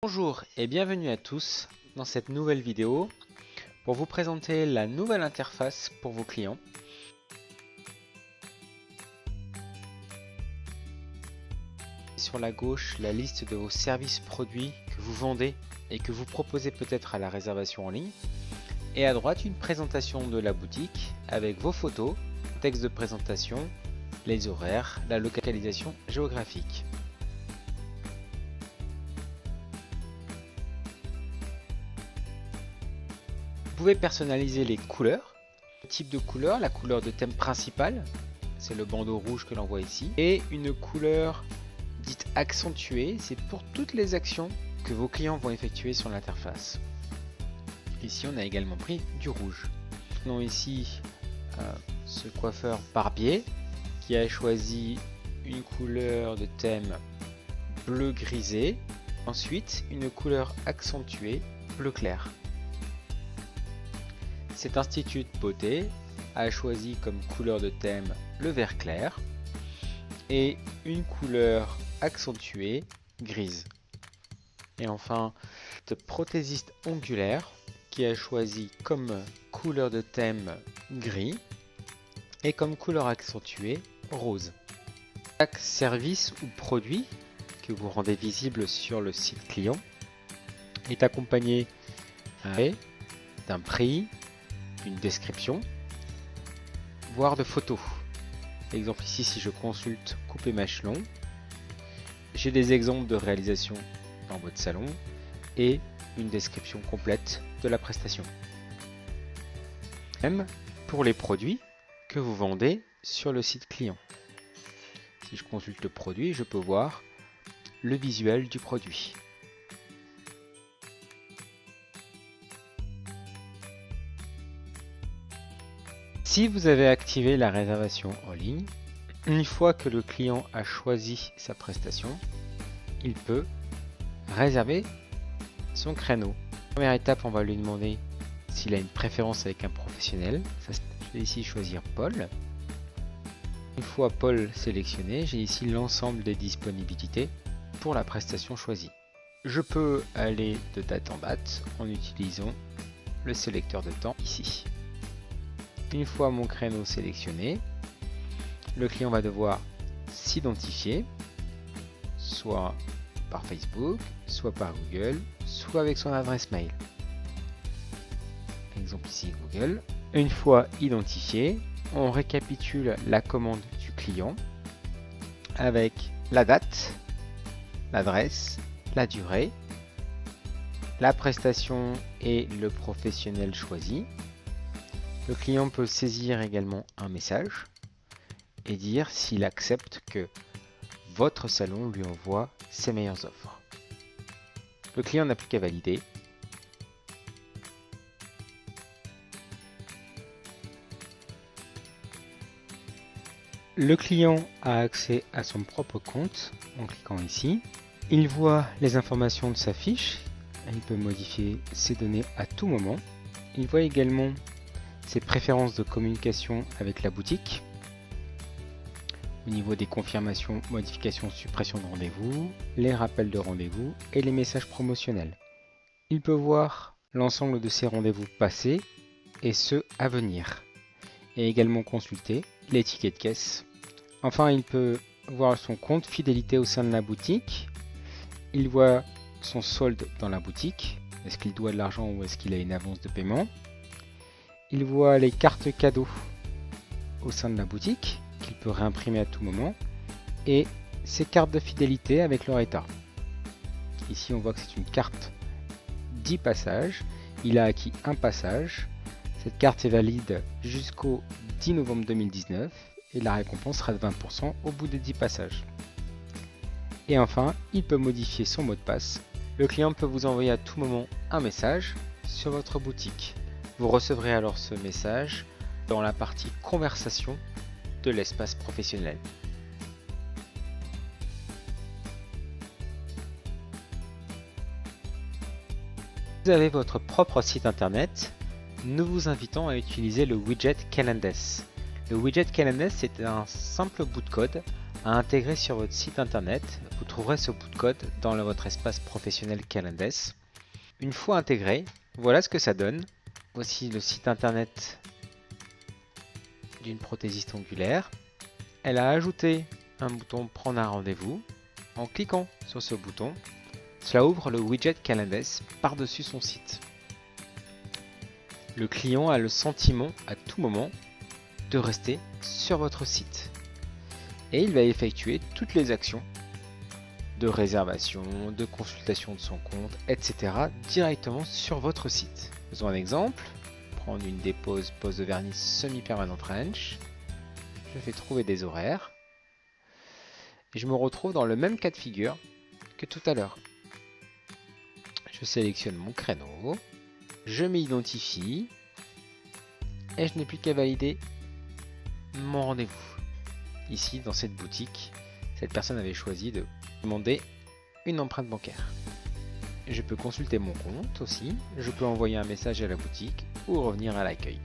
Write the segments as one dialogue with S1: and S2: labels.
S1: Bonjour et bienvenue à tous dans cette nouvelle vidéo pour vous présenter la nouvelle interface pour vos clients. Sur la gauche, la liste de vos services produits que vous vendez et que vous proposez peut-être à la réservation en ligne. Et à droite, une présentation de la boutique avec vos photos, texte de présentation, les horaires, la localisation géographique. Vous pouvez personnaliser les couleurs, le type de couleur, la couleur de thème principal, c'est le bandeau rouge que l'on voit ici, et une couleur dite accentuée, c'est pour toutes les actions que vos clients vont effectuer sur l'interface. Ici on a également pris du rouge. Nous avons ici ce coiffeur barbier qui a choisi une couleur de thème bleu grisé, ensuite une couleur accentuée bleu clair. Cet institut de beauté a choisi comme couleur de thème le vert clair et une couleur accentuée grise. Et enfin, cette prothésiste ongulaire qui a choisi comme couleur de thème gris et comme couleur accentuée rose. Chaque service ou produit que vous rendez visible sur le site client est accompagné d'un prix, une description, voire de photos. Exemple ici, si je consulte coupe et mèche long, j'ai des exemples de réalisation dans votre salon et une description complète de la prestation. Même pour les produits que vous vendez sur le site client. Si je consulte le produit, je peux voir le visuel du produit. Si vous avez activé la réservation en ligne, une fois que le client a choisi sa prestation, il peut réserver son créneau. Première étape, on va lui demander s'il a une préférence avec un professionnel. Je vais ici choisir Paul. Une fois Paul sélectionné, j'ai ici l'ensemble des disponibilités pour la prestation choisie. Je peux aller de date en date en utilisant le sélecteur de temps ici. Une fois mon créneau sélectionné, le client va devoir s'identifier, soit par Facebook, soit par Google, soit avec son adresse mail. Exemple ici Google. Une fois identifié, on récapitule la commande du client avec la date, l'adresse, la durée, la prestation et le professionnel choisi. Le client peut saisir également un message et dire s'il accepte que votre salon lui envoie ses meilleures offres. Le client n'a plus qu'à valider. Le client a accès à son propre compte en cliquant ici. Il voit les informations de sa fiche. Il peut modifier ses données à tout moment. Il voit également ses préférences de communication avec la boutique, au niveau des confirmations, modifications, suppression de rendez-vous, les rappels de rendez-vous et les messages promotionnels. Il peut voir l'ensemble de ses rendez-vous passés et ceux à venir, et également consulter les tickets de caisse. Enfin, il peut voir son compte fidélité au sein de la boutique. Il voit son solde dans la boutique, est-ce qu'il doit de l'argent ou est-ce qu'il a une avance de paiement. Il voit les cartes cadeaux au sein de la boutique qu'il peut réimprimer à tout moment et ses cartes de fidélité avec leur état. Ici on voit que c'est une carte 10 passages, il a acquis un passage, cette carte est valide jusqu'au 10 novembre 2019 et la récompense sera de 20% au bout des 10 passages. Et enfin, il peut modifier son mot de passe. Le client peut vous envoyer à tout moment un message sur votre boutique. Vous recevrez alors ce message dans la partie conversation de l'espace professionnel. Vous avez votre propre site internet, nous vous invitons à utiliser le widget Calendar. Le widget Calendar, c'est un simple bout de code à intégrer sur votre site internet. Vous trouverez ce bout de code dans votre espace professionnel Calendess. Une fois intégré, voilà ce que ça donne. Voici le site internet d'une prothésiste ongulaire. Elle a ajouté un bouton Prendre un rendez-vous. En cliquant sur ce bouton, cela ouvre le widget Calendess par-dessus son site. Le client a le sentiment à tout moment de rester sur votre site et il va effectuer toutes les actions de réservation, de consultation de son compte, etc. directement sur votre site. Faisons un exemple. Prendre une dépose pose de vernis semi-permanente wrench. Je fais trouver des horaires. Et je me retrouve dans le même cas de figure que tout à l'heure. Je sélectionne mon créneau. Je m'identifie. Et je n'ai plus qu'à valider mon rendez-vous. Ici, dans cette boutique, cette personne avait choisi de demander une empreinte bancaire. Je peux consulter mon compte aussi, je peux envoyer un message à la boutique ou revenir à l'accueil.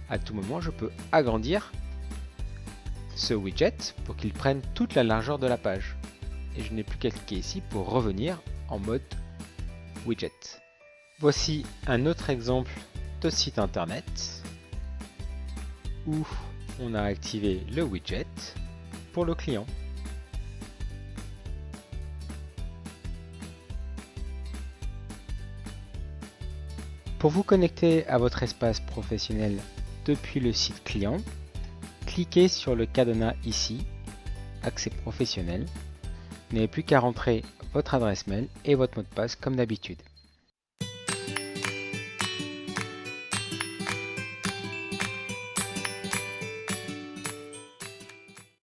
S1: À tout moment, je peux agrandir ce widget pour qu'il prenne toute la largeur de la page. Et je n'ai plus qu'à cliquer ici pour revenir en mode widget. Voici un autre exemple de site internet où on a activé le widget pour le client. Pour vous connecter à votre espace professionnel depuis le site client, cliquez sur le cadenas ici, accès professionnel. Vous n'avez plus qu'à rentrer votre adresse mail et votre mot de passe comme d'habitude.